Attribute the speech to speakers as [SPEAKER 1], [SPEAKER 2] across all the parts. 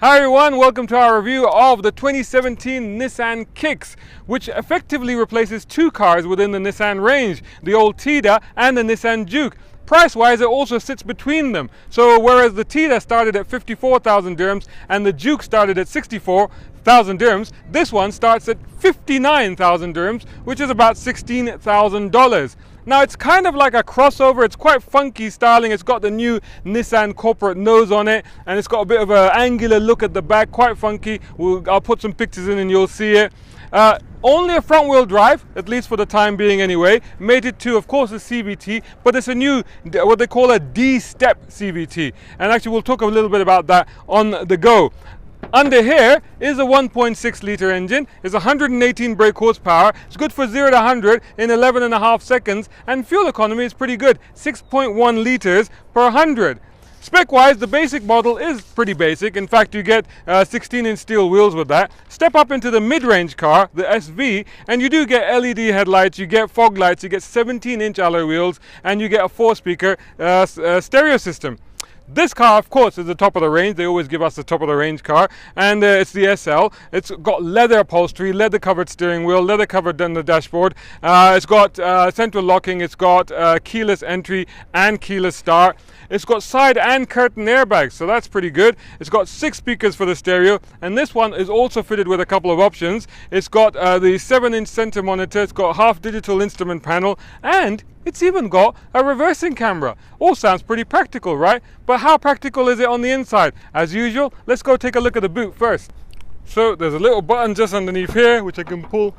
[SPEAKER 1] Hi everyone, welcome to our review of the 2017 Nissan Kicks, which effectively replaces two cars within the Nissan range, the old Tiida and the Nissan Juke. Price-wise, it also sits between them. So whereas the Tiida started at 54,000 dirhams and the Juke started at 64,000 dirhams, this one starts at 59,000 dirhams, which is about $16,000. Now it's kind of like a crossover. It's quite funky styling. It's got the new Nissan corporate nose on it, and it's got a bit of an angular look at the back, quite funky. I'll put some pictures in and you'll see it. Only a front wheel drive, at least for the time being anyway. Made it to, of course, a CVT, but it's a new, what they call a D-step CVT. And actually we'll talk a little bit about that on the go. Under here is a 1.6 litre engine. It's 118 brake horsepower. It's good for 0 to 100 in 11.5 seconds, and fuel economy is pretty good, 6.1 litres per 100. Spec-wise, the basic model is pretty basic. In fact, you get 16-inch steel wheels with that. Step up into the mid-range car, the SV, and you do get LED headlights, you get fog lights, you get 17-inch alloy wheels, and you get a 4-speaker stereo system. This car, of course, is the top of the range. They always give us the top of the range car, and it's the SL. It's got leather upholstery, leather covered steering wheel, leather covered on the dashboard. It's got central locking. It's got keyless entry and keyless start. It's got side and curtain airbags, so that's pretty good. It's got 6 speakers for the stereo, and this one is also fitted with a couple of options. It's got the 7-inch center monitor. It's got half digital instrument panel, and it's even got a reversing camera. All sounds pretty practical, right? But how practical is it on the inside? As usual, let's go take a look at the boot first. So there's a little button just underneath here which I can pull,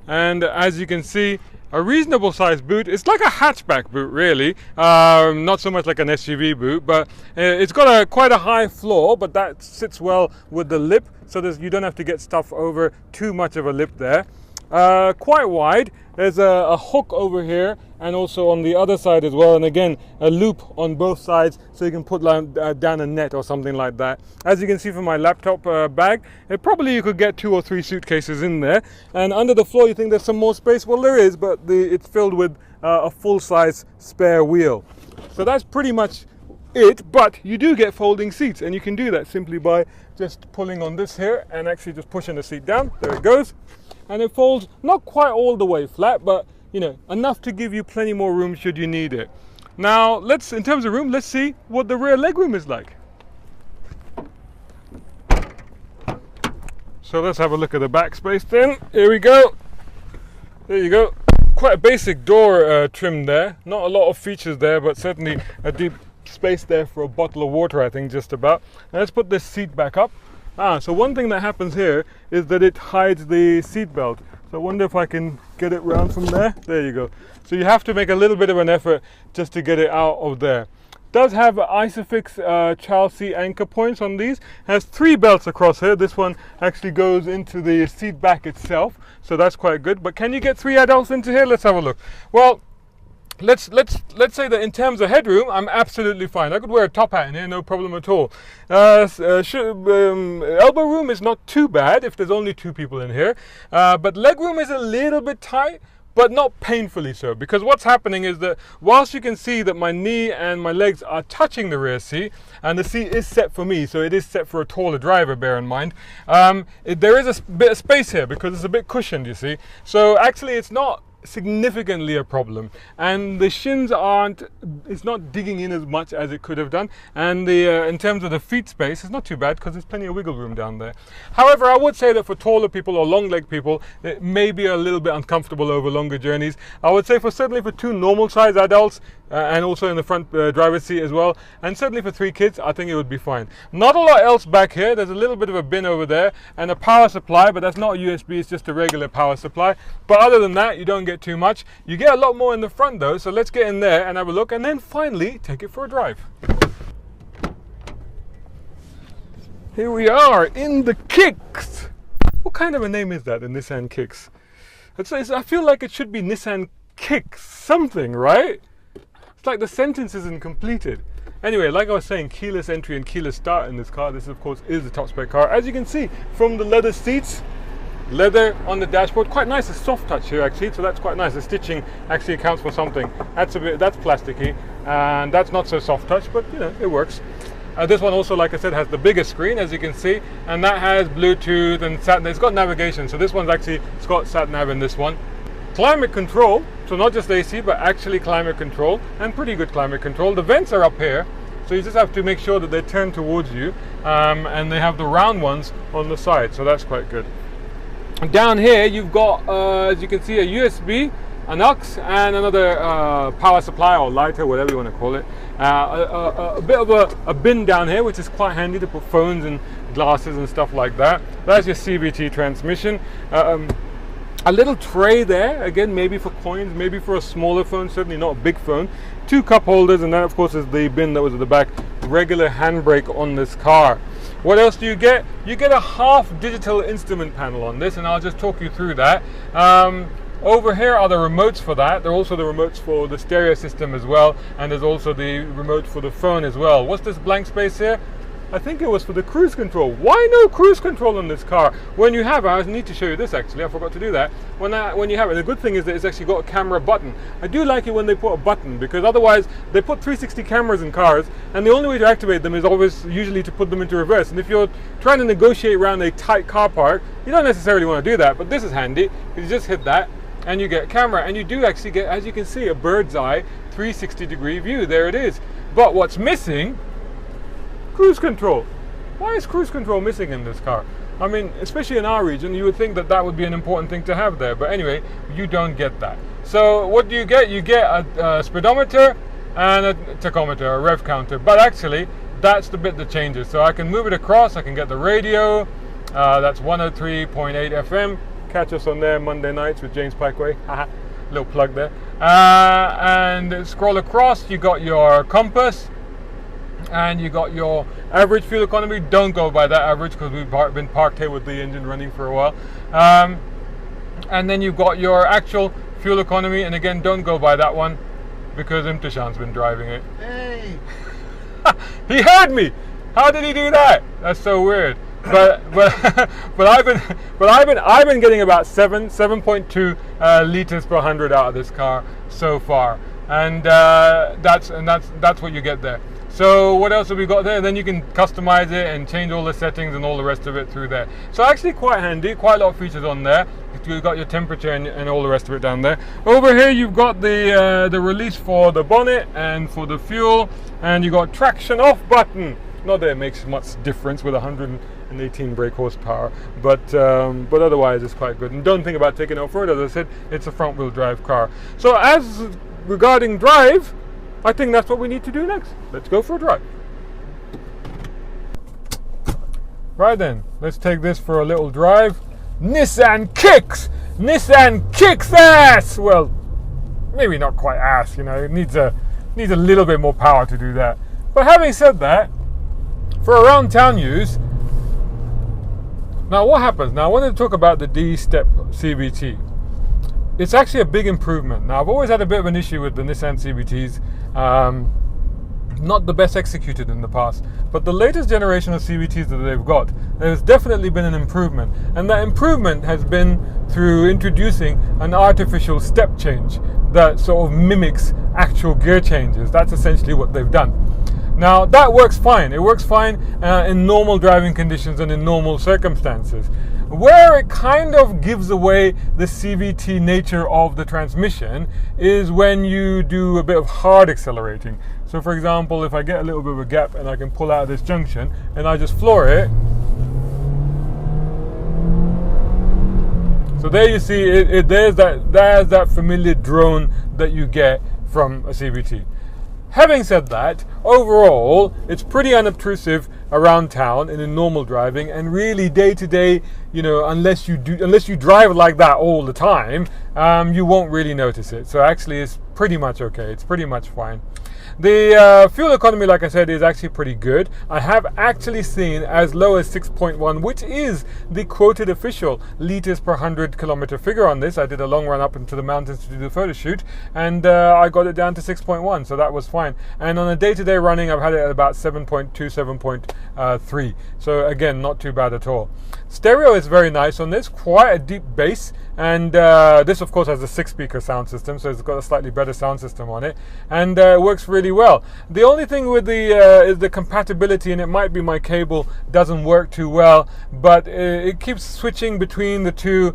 [SPEAKER 1] and as you can see, a reasonable sized boot. It's like a hatchback boot really, not so much like an SUV boot, but it's got quite a high floor, but that sits well with the lip, so you don't have to get stuff over too much of a lip there. Quite wide. There's a hook over here and also on the other side as well, and again a loop on both sides so you can put down a net or something like that. As you can see from my laptop bag, probably you could get 2 or 3 suitcases in there. And under the floor you think there's some more space? Well, there is, but it's filled with a full-size spare wheel. So that's pretty much it, but you do get folding seats, and you can do that simply by just pulling on this here and actually just pushing the seat down. There it goes. And it folds not quite all the way flat, but you know, enough to give you plenty more room should you need it. Now in terms of room, let's see what the rear legroom is like. So let's have a look at the back space then. Here we go. There you go. Quite a basic door trim there. Not a lot of features there, but certainly a deep space there for a bottle of water, I think, just about. Now let's put this seat back up. So one thing that happens here is that it hides the seat belt. So I wonder if I can get it round from there. There you go. So you have to make a little bit of an effort just to get it out of there. Does have Isofix child seat anchor points on these. Has 3 belts across here. This one actually goes into the seat back itself, so that's quite good. But can you get 3 adults into here? Let's have a look. Well, let's say that in terms of headroom, I'm absolutely fine. I could wear a top hat in here, no problem at all. Elbow room is not too bad if there's only 2 people in here, but leg room is a little bit tight, but not painfully so, because what's happening is that whilst you can see that my knee and my legs are touching the rear seat, and the seat is set for me, so it is set for a taller driver, bear in mind, there is a bit of space here because it's a bit cushioned, you see. So actually it's not significantly a problem, and the shins it's not digging in as much as it could have done, and in terms of the feet space, it's not too bad because there's plenty of wiggle room down there. However, I would say that for taller people or long leg people, it may be a little bit uncomfortable over longer journeys. I would say certainly for 2 normal size adults, and also in the front driver's seat as well, and certainly for 3 kids, I think it would be fine. Not a lot else back here. There's a little bit of a bin over there and a power supply, but that's not USB, it's just a regular power supply. But other than that, you don't get too much. You get a lot more in the front though, so let's get in there and have a look, and then finally take it for a drive. Here we are in the Kicks. What kind of a name is that, the Nissan Kicks? I feel like it should be Nissan Kicks something, right? It's like the sentence isn't completed. Anyway, like I was saying, keyless entry and keyless start in this car. This, of course, is the top spec car. As you can see from the leather seats, leather on the dashboard, quite nice. A soft touch here actually, so that's quite nice. The stitching actually accounts for something. That's plasticky, and that's not so soft touch, but you know, it works. This one also, like I said, has the bigger screen, as you can see, and that has Bluetooth and sat. It's got navigation, so this one's actually, it's got sat nav in this one. Climate control, so not just AC, but actually climate control, and pretty good climate control. The vents are up here, so you just have to make sure that they turn towards you, and they have the round ones on the side, so that's quite good. Down here you've got, as you can see, a USB, an aux, and another power supply or lighter, whatever you want to call it. A bit of a bin down here, which is quite handy to put phones and glasses and stuff like that. That's your CVT transmission. A little tray there, again, maybe for coins, maybe for a smaller phone, certainly not a big phone. 2 cup holders, and that of course is the bin that was at the back. Regular handbrake on this car. What else do you get? You get a half digital instrument panel on this, and I'll just talk you through that. Over here are the remotes for that. There are also the remotes for the stereo system as well, and there's also the remote for the phone as well. What's this blank space here? I think it was for the cruise control. Why no cruise control on this car? When you have, I need to show you this actually, I forgot to do that. When you have it, the good thing is that it's actually got a camera button. I do like it when they put a button, because otherwise they put 360 cameras in cars, and the only way to activate them is always usually to put them into reverse. And if you're trying to negotiate around a tight car park, you don't necessarily want to do that, but this is handy, because you just hit that, and you get a camera, and you do actually get, as you can see, a bird's eye 360-degree view. There it is. But what's missing? Cruise control. Why is cruise control missing in this car? I mean, especially in our region, you would think that that would be an important thing to have there. But anyway, you don't get that. So what do you get? You get a speedometer and a tachometer, a rev counter. But actually, that's the bit that changes. So I can move it across. I can get the radio. That's 103.8 FM. Catch us on there Monday nights with James Pikeway. Little plug there. And scroll across. You got your compass. And you got your average fuel economy. Don't go by that average, because we've been parked here with the engine running for a while. And then you've got your actual fuel economy, and again, don't go by that one, because Imtishan's been driving it. Hey! He heard me. How did he do that? That's so weird. But I've been getting about 7.2 liters per 100 out of this car so far, and that's what you get there. So what else have we got there? Then you can customize it and change all the settings and all the rest of it through there. So actually quite handy, quite a lot of features on there. You've got your temperature and all the rest of it down there. Over here you've got the release for the bonnet and for the fuel, and you got traction off button. Not that it makes much difference with 118 brake horsepower, but otherwise it's quite good. And don't think about taking it off-road. As I said, it's a front-wheel drive car. So as regarding drive, I think that's what we need to do next. Let's go for a drive. Right then, let's take this for a little drive. Nissan Kicks! Nissan Kicks ass! Well, maybe not quite ass, you know, it needs a little bit more power to do that. But having said that, for around town use, now what happens? Now I wanted to talk about the D-Step CVT. It's actually a big improvement. Now I've always had a bit of an issue with the Nissan CVTs. Not the best executed in the past, but the latest generation of CVTs that they've got, there's definitely been an improvement, and that improvement has been through introducing an artificial step change that sort of mimics actual gear changes. That's essentially what they've done. Now that works fine. It works fine in normal driving conditions and in normal circumstances. Where it kind of gives away the CVT nature of the transmission is when you do a bit of hard accelerating. So for example, if I get a little bit of a gap and I can pull out of this junction and I just floor it. So there you see, there's that familiar drone that you get from a CVT. Having said that, overall, it's pretty unobtrusive around town and in normal driving, and really day to day, you know, unless you drive like that all the time, you won't really notice it. So actually, it's pretty much okay. It's pretty much fine. The fuel economy, like I said, is actually pretty good. I have actually seen as low as 6.1, which is the quoted official liters per 100 kilometer figure on this. I did a long run up into the mountains to do the photo shoot, and I got it down to 6.1, so that was fine. And on a day-to-day running, I've had it at about 7.2, 7.3. So again, not too bad at all. Stereo is very nice on this, quite a deep bass, and this of course has a 6-speaker sound system, so it's got a slightly better sound system on it, and it works really well. The only thing with the is the compatibility, and it might be my cable doesn't work too well, but it keeps switching between the two.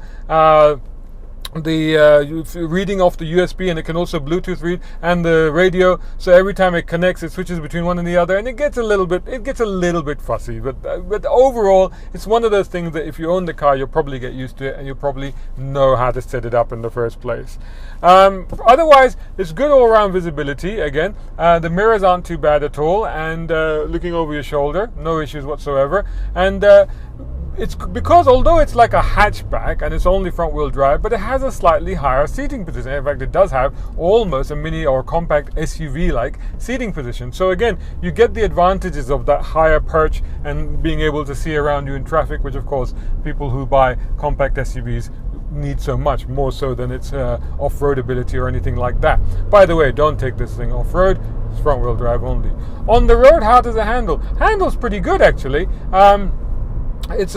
[SPEAKER 1] Reading off the USB, and it can also Bluetooth read, and the radio, so every time it connects it switches between one and the other, and it gets a little bit fussy, but overall it's one of those things that if you own the car you'll probably get used to it, and you'll probably know how to set it up in the first place. Otherwise it's good all-around visibility. Again, the mirrors aren't too bad at all, and looking over your shoulder, no issues whatsoever, and it's because although it's like a hatchback and it's only front wheel drive, but it has a slightly higher seating position. In fact, it does have almost a mini or compact SUV like seating position. So again, you get the advantages of that higher perch and being able to see around you in traffic, which of course people who buy compact SUVs need so much more so than its off-road ability or anything like that. By the way, don't take this thing off-road, it's front wheel drive only. On the road, how does it handle? Handles pretty good actually. It's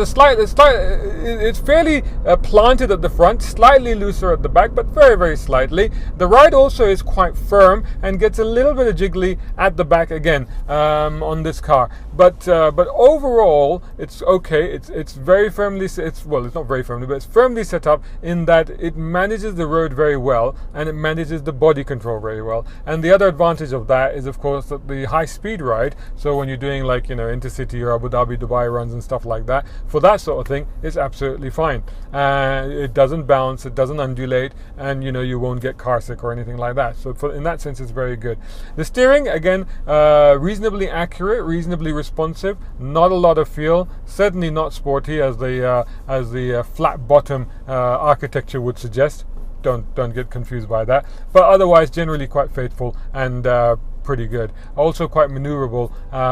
[SPEAKER 1] fairly planted at the front, slightly looser at the back, but very, very slightly. The ride also is quite firm and gets a little bit of jiggly at the back again on this car. But overall, it's okay. It's very firmly. It's not very firmly, but it's firmly set up in that it manages the road very well, and it manages the body control very well. And the other advantage of that is, of course, that the high-speed ride. So when you're doing like intercity or Abu Dhabi, Dubai runs and stuff like that, for that sort of thing, it's absolutely fine. It doesn't bounce, it doesn't undulate, and you won't get car sick or anything like that. So in that sense, it's very good. The steering, again, reasonably accurate, reasonably responsive, not a lot of feel, certainly not sporty as the flat bottom architecture would suggest. Don't get confused by that. But otherwise, generally quite faithful and pretty good. Also quite maneuverable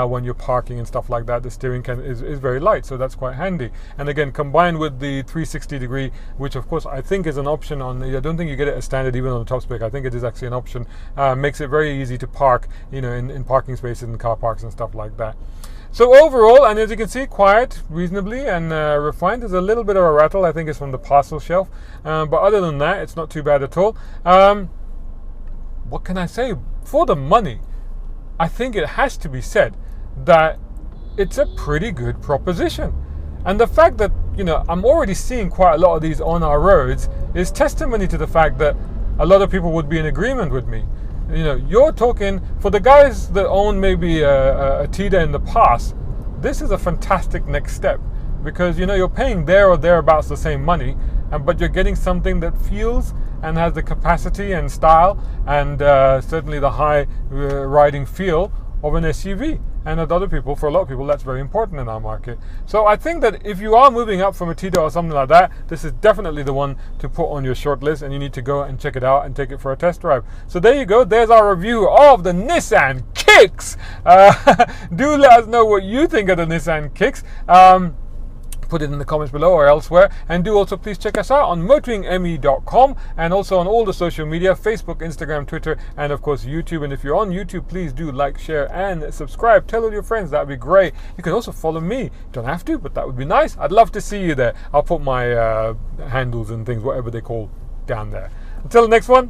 [SPEAKER 1] when you're parking and stuff like that. The steering is very light, so that's quite handy. And again, combined with the 360 degree, which of course I think is an option on I don't think you get it as standard even on the top spec. I think it is actually an option. Makes it very easy to park in parking spaces and car parks and stuff like that. So overall, and as you can see, quiet, reasonably, and refined. There's a little bit of a rattle, I think it's from the parcel shelf, but other than that, it's not too bad at all. What can I say? For the money, I think it has to be said that it's a pretty good proposition. And the fact that, I'm already seeing quite a lot of these on our roads is testimony to the fact that a lot of people would be in agreement with me. You're talking, for the guys that own maybe a Tiida in the past, this is a fantastic next step, because you're paying there or thereabouts the same money, but you're getting something that feels and has the capacity and style and certainly the high riding feel of an SUV. And for a lot of people, that's very important in our market. So I think that if you are moving up from a Tiida or something like that, this is definitely the one to put on your short list, and you need to go and check it out and take it for a test drive. So there you go. There's our review of the Nissan Kicks. Do let us know what you think of the Nissan Kicks. Put it in the comments below or elsewhere, and do also please check us out on motoringme.com, and also on all the social media, Facebook, Instagram, Twitter, and of course YouTube. And if you're on YouTube, please do like, share, and subscribe. Tell all your friends, that would be great. You can also follow me. You don't have to, but that would be nice. I'd love to see you there. I'll put my handles and things, whatever they call, down there. Until the next one,